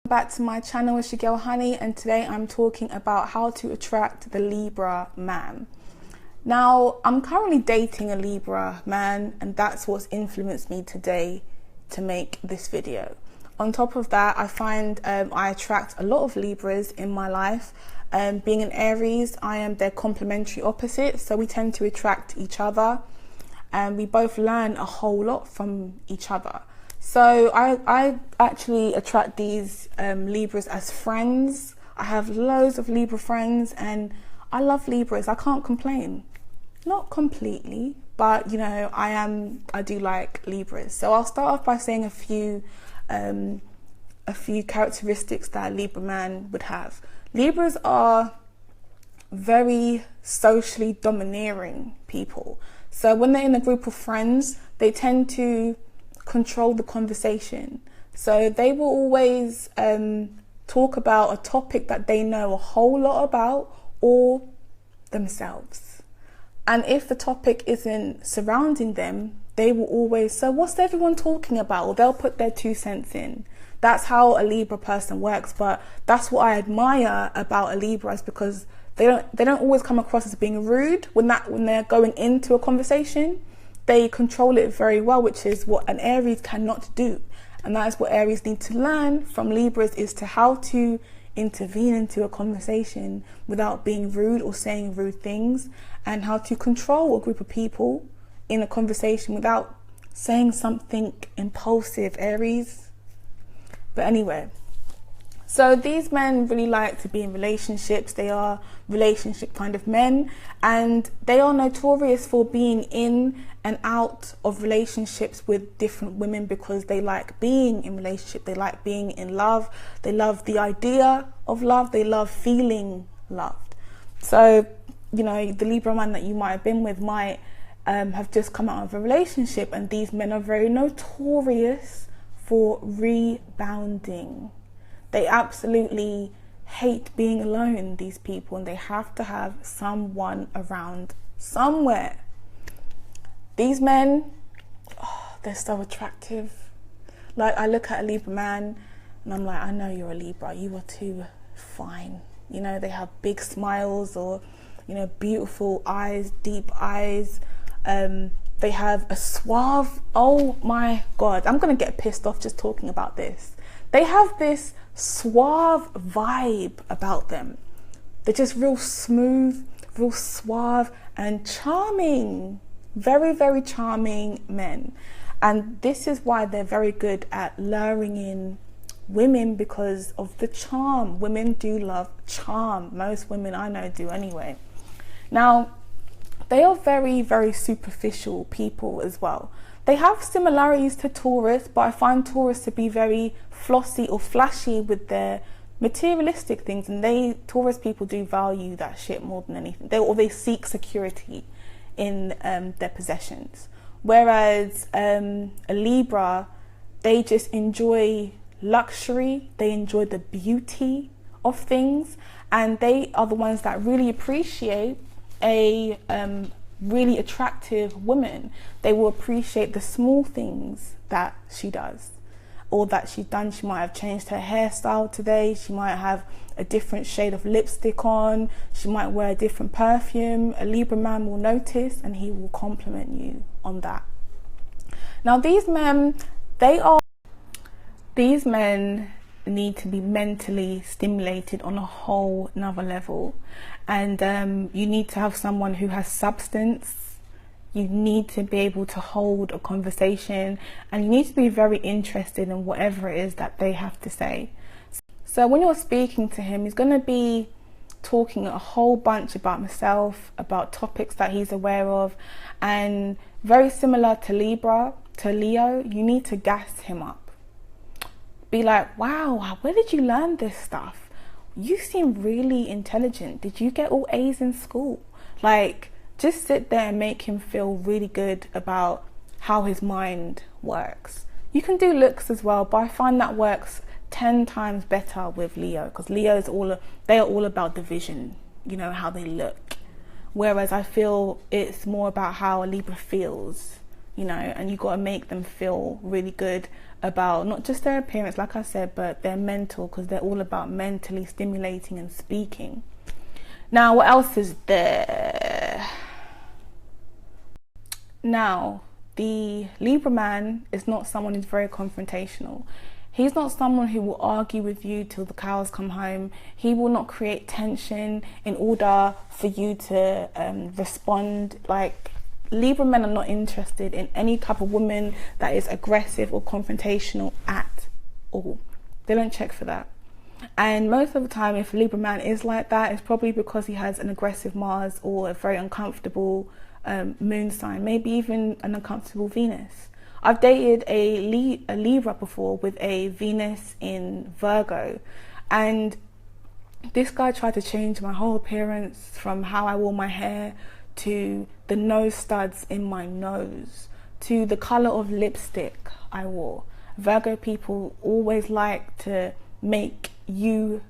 Back to my channel, it's your girl Honey, and today I'm talking about how to attract the Libra man. Now, I'm currently dating a Libra man, and that's what's influenced me today to make this video. On top of that, I find I attract a lot of Libras in my life. Being an Aries, I am their complementary opposite, so we tend to attract each other, and we both learn a whole lot from each other. So I actually attract these Libras as friends. I have loads of Libra friends and I love Libras. I can't complain. Not completely, but you know, I do like Libras. So I'll start off by saying a few characteristics that a Libra man would have. Libras are very socially domineering people. So when they're in a group of friends, they tend to control the conversation. So they will always talk about a topic that they know a whole lot about, or themselves. And if the topic isn't surrounding them, they will always, so what's everyone talking about? Or they'll put their 2 cents in. That's how a Libra person works. But that's what I admire about a Libra, is because they don't always come across as being rude when they're going into a conversation. They control it very well, which is what an Aries cannot do. And that is what Aries need to learn from Libras, is to how to intervene into a conversation without being rude or saying rude things, and how to control a group of people in a conversation without saying something impulsive, Aries. But anyway, so these men really like to be in relationships. They are relationship kind of men, and they are notorious for being in and out of relationships with different women because they like being in relationship. They like being in love. They love the idea of love. They love feeling loved. So, you know, the Libra man that you might have been with might have just come out of a relationship, and these men are very notorious for rebounding. They absolutely hate being alone, these people, and they have to have someone around somewhere. These men, oh, they're so attractive. Like, I look at a Libra man and I'm like, I know you're a Libra, you are too fine. You know, they have big smiles, or, you know, beautiful eyes, deep eyes. They have a suave, oh my God, I'm gonna get pissed off just talking about this. They have this suave vibe about them. They're just real smooth, real suave and charming. Very, very charming men. And this is why they're very good at luring in women, because of the charm. Women do love charm. Most women I know do anyway. Now, they are very, very superficial people as well. They have similarities to Taurus, but I find Taurus to be very flossy or flashy with their materialistic things, and Taurus people do value that shit more than anything. They seek security in their possessions. Whereas a Libra, they just enjoy luxury, they enjoy the beauty of things, and they are the ones that really appreciate a really attractive woman. They will appreciate the small things that she does, or that she's done. She might have changed her hairstyle today. She might have a different shade of lipstick on. She might wear a different perfume. A Libra man will notice, and he will compliment you on that. Now, these men need to be mentally stimulated on a whole nother level, and you need to have someone who has substance. You need to be able to hold a conversation, and you need to be very interested in whatever it is that they have to say. So when you're speaking to him, he's going to be talking a whole bunch about himself, about topics that he's aware of, and very similar to Leo, you need to gas him up. Be like, wow, where did you learn this stuff? You seem really intelligent. Did you get all A's in school? Like, just sit there and make him feel really good about how his mind works. You can do looks as well, but I find that works 10 times better with Leo, because they are all about the vision, you know, how they look. Whereas I feel it's more about how a Libra feels, you know, and you got to make them feel really good about not just their appearance, like I said, but their mental, because they're all about mentally stimulating and speaking. Now, what else is there? Now, the Libra man is not someone who's very confrontational. He's not someone who will argue with you till the cows come home. He will not create tension in order for you to respond. Like, Libra men are not interested in any type of woman that is aggressive or confrontational at all. They don't check for that. And most of the time, if a Libra man is like that, it's probably because he has an aggressive Mars or a very uncomfortable moon sign, maybe even an uncomfortable Venus. I've dated a Libra before with a Venus in Virgo, and this guy tried to change my whole appearance, from how I wore my hair to the nose studs in my nose to the color of lipstick I wore. Virgo people always like to make you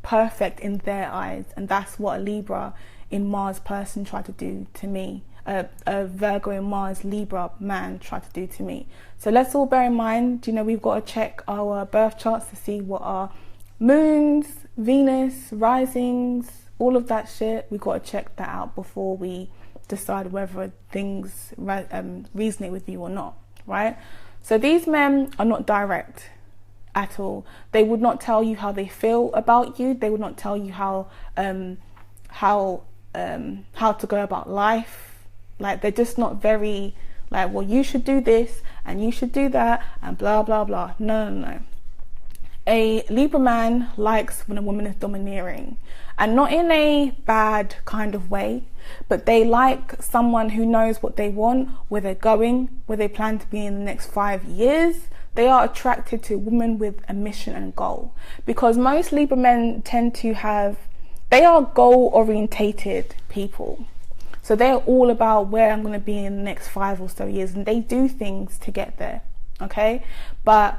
perfect in their eyes, and that's what a Libra in Mars person tried to do to me. A Virgo in Mars Libra man tried to do to me. So let's all bear in mind, you know, we've got to check our birth charts to see what our moons, Venus, risings, all of that shit. We've got to check that out before we decide whether things resonate with you or not, right? So these men are not direct at all. They would not tell you how they feel about you. They would not tell you how to go about life. Like, they're just not very like, well, you should do this and you should do that and blah blah blah. No. A Libra man likes when a woman is domineering, and not in a bad kind of way, but they like someone who knows what they want, where they're going, where they plan to be in the next 5 years. They are attracted to women with a mission and goal, because most Libra men they are goal orientated people. So they're all about where I'm going to be in the next 5 or so years, and they do things to get there, okay? But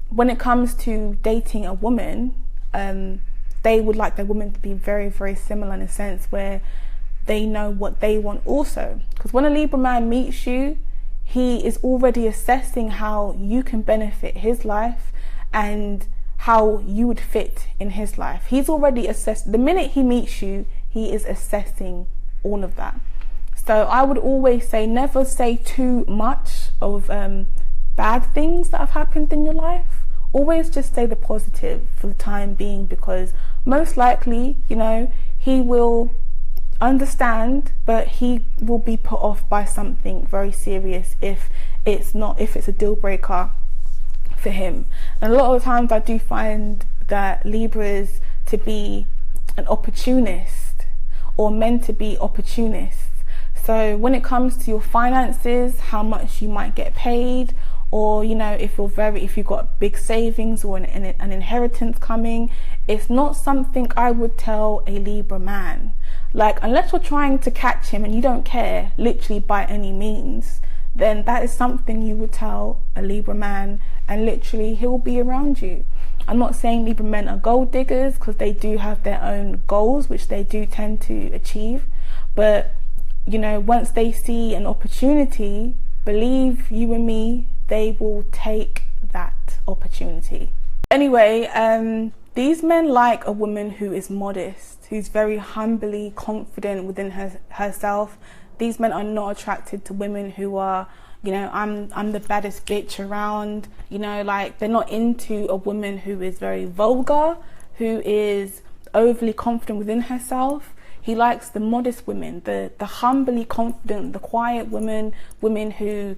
when it comes to dating a woman, they would like their woman to be very, very similar, in a sense where they know what they want also. Because when a Libra man meets you, he is already assessing how you can benefit his life and how you would fit in his life. He's already assessed. The minute he meets you, he is assessing all of that. So I would always say, never say too much of bad things that have happened in your life. Always just say the positive for the time being, because most likely, you know, he will understand, but he will be put off by something very serious if it's a deal breaker for him. And a lot of the times I do find that Libras to be an opportunist, or meant to be opportunists. So when it comes to your finances, how much you might get paid, or, you know, if you've got big savings or an inheritance coming, it's not something I would tell a Libra man. Like, unless you're trying to catch him and you don't care literally by any means, then that is something you would tell a Libra man, and literally he'll be around you. I'm not saying Libra men are gold diggers, because they do have their own goals which they do tend to achieve, but, you know, once they see an opportunity, believe you and me, they will take that opportunity. Anyway, these men like a woman who is modest, who's very humbly confident within herself. These men are not attracted to women who are, you know, I'm the baddest bitch around, you know, like, they're not into a woman who is very vulgar, who is overly confident within herself. He likes the modest women, the humbly confident, the quiet women who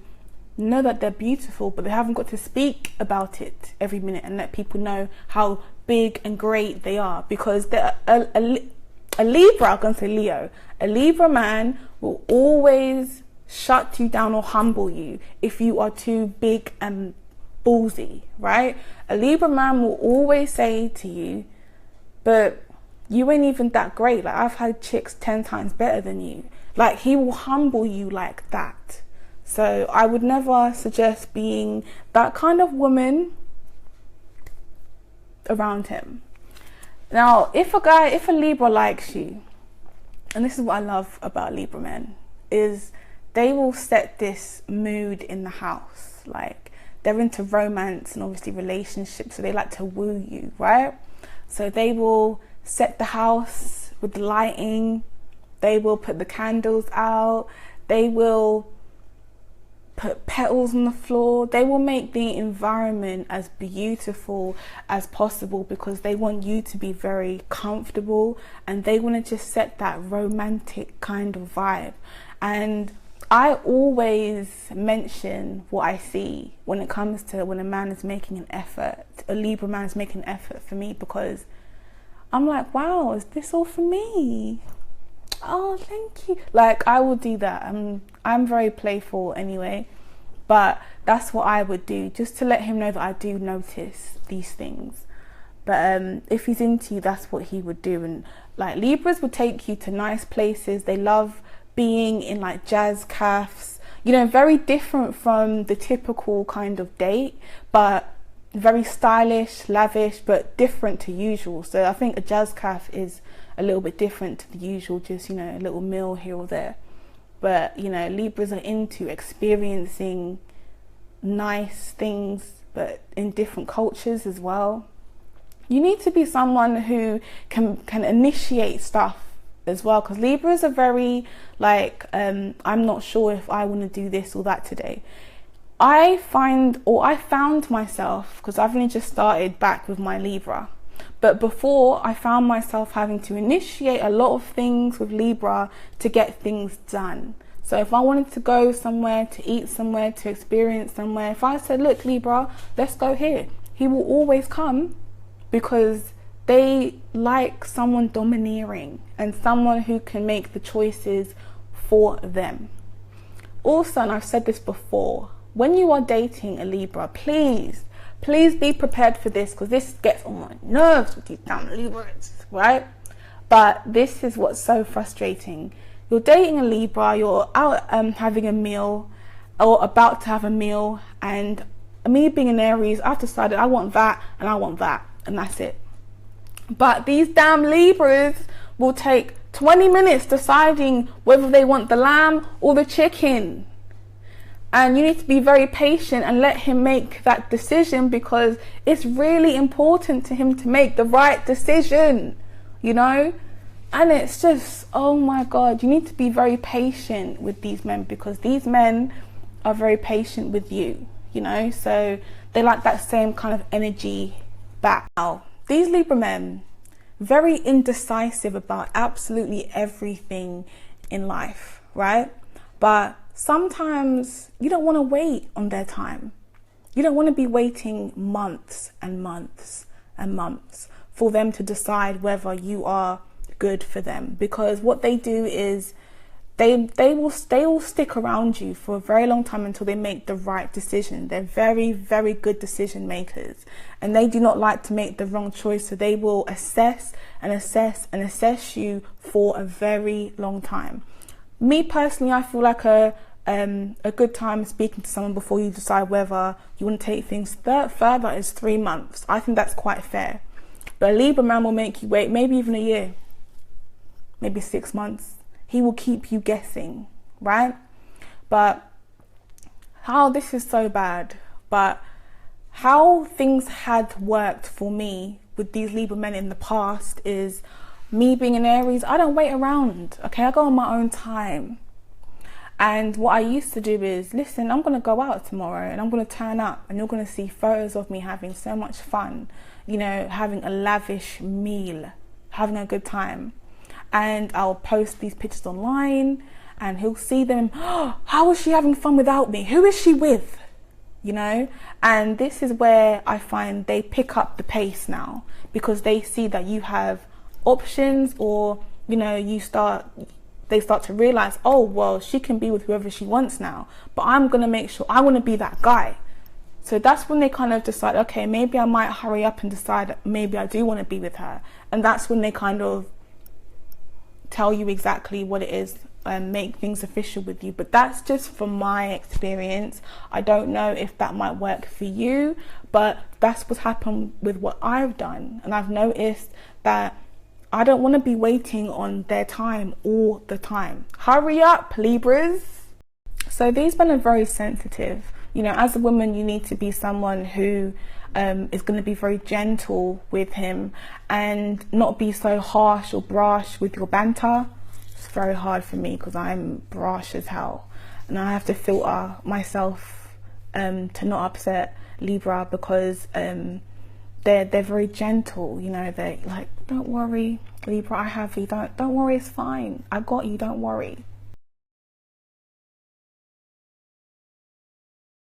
know that they're beautiful, but they haven't got to speak about it every minute and let people know how big and great they are. Because a Libra, I'm going to say Leo, a Libra man will always shut you down or humble you if you are too big and ballsy, right? A Libra man will always say to you, but you ain't even that great. Like, I've had chicks 10 times better than you. Like, he will humble you like that. So I would never suggest being that kind of woman around him. Now, if a Libra likes you, and this is what I love about Libra men, is they will set this mood in the house. Like, they're into romance and obviously relationships, so they like to woo you, right? So they will set the house with the lighting, they will put the candles out, they will put petals on the floor, they will make the environment as beautiful as possible because they want you to be very comfortable, and they want to just set that romantic kind of vibe. And I always mention what I see when it comes to when a man is making an effort, a Libra man is making an effort for me, because I'm like, wow, is this all for me? Oh, thank you. Like, I will do that. I'm very playful anyway, but that's what I would do, just to let him know that I do notice these things. But if he's into you, that's what he would do. And like, Libras would take you to nice places. They love being in like jazz cafes, you know, very different from the typical kind of date, but very stylish, lavish, but different to usual. So I think a jazz cafe is a little bit different to the usual, just, you know, a little meal here or there. But, you know, Libras are into experiencing nice things, but in different cultures as well. You need to be someone who can initiate stuff as well, because Libras are very like, I'm not sure if I want to do this or that today. I found myself, because I've only just started back with my Libra, but before I found myself having to initiate a lot of things with Libra to get things done. So if I wanted to go somewhere, to eat somewhere, to experience somewhere, if I said, look, Libra, let's go here, he will always come, because they like someone domineering and someone who can make the choices for them. Also, and I've said this before, when you are dating a Libra, please be prepared for this, because this gets on my nerves with these damn Libras, right? But this is what's so frustrating. You're dating a Libra, you're out having a meal, or about to have a meal, and me being an Aries, I've decided I want that, and that's it. But these damn Libras will take 20 minutes deciding whether they want the lamb or the chicken. And you need to be very patient and let him make that decision, because it's really important to him to make the right decision, you know? And it's just, oh my God, you need to be very patient with these men, because these men are very patient with you, you know? So they like that same kind of energy back. Now, these Libra men, very indecisive about absolutely everything in life, right? But sometimes you don't want to wait on their time. You don't want to be waiting months and months and months for them to decide whether you are good for them, because what they do is they will stick around you for a very long time until they make the right decision. They're very, very good decision makers, and they do not like to make the wrong choice. So they will assess and assess and assess you for a very long time. Me personally, I feel like a good time speaking to someone before you decide whether you want to take things further is 3 months. I think that's quite fair. But a Libra man will make you wait maybe even a year, maybe 6 months. He will keep you guessing, right? But how this is so bad, but how things had worked for me with these Libra men in the past is, me being an Aries, I don't wait around, okay? I go on my own time. And what I used to do is, listen, I'm going to go out tomorrow and I'm going to turn up, and you're going to see photos of me having so much fun, you know, having a lavish meal, having a good time. And I'll post these pictures online, and he'll see them. Oh, how is she having fun without me? Who is she with? You know? And this is where I find they pick up the pace now, because they see that you have options, or, you know, they start to realize, oh, well, she can be with whoever she wants now, but I'm going to make sure I want to be that guy. So that's when they kind of decide, okay, maybe I might hurry up and decide maybe I do want to be with her. And that's when they kind of tell you exactly what it is and make things official with you. But that's just from my experience. I don't know if that might work for you, but that's what's happened with what I've done. And I've noticed that I don't want to be waiting on their time all the time. Hurry up, Libras. So these men are very sensitive, You know, as a woman, you need to be someone who is going to be very gentle with him and not be so harsh or brash with your banter. It's very hard for me because I'm brash as hell, and I have to filter myself to not upset Libra, because they're very gentle. You know, they're like, don't worry, Libra, I have you. Don't worry, it's fine. I got you. Don't worry.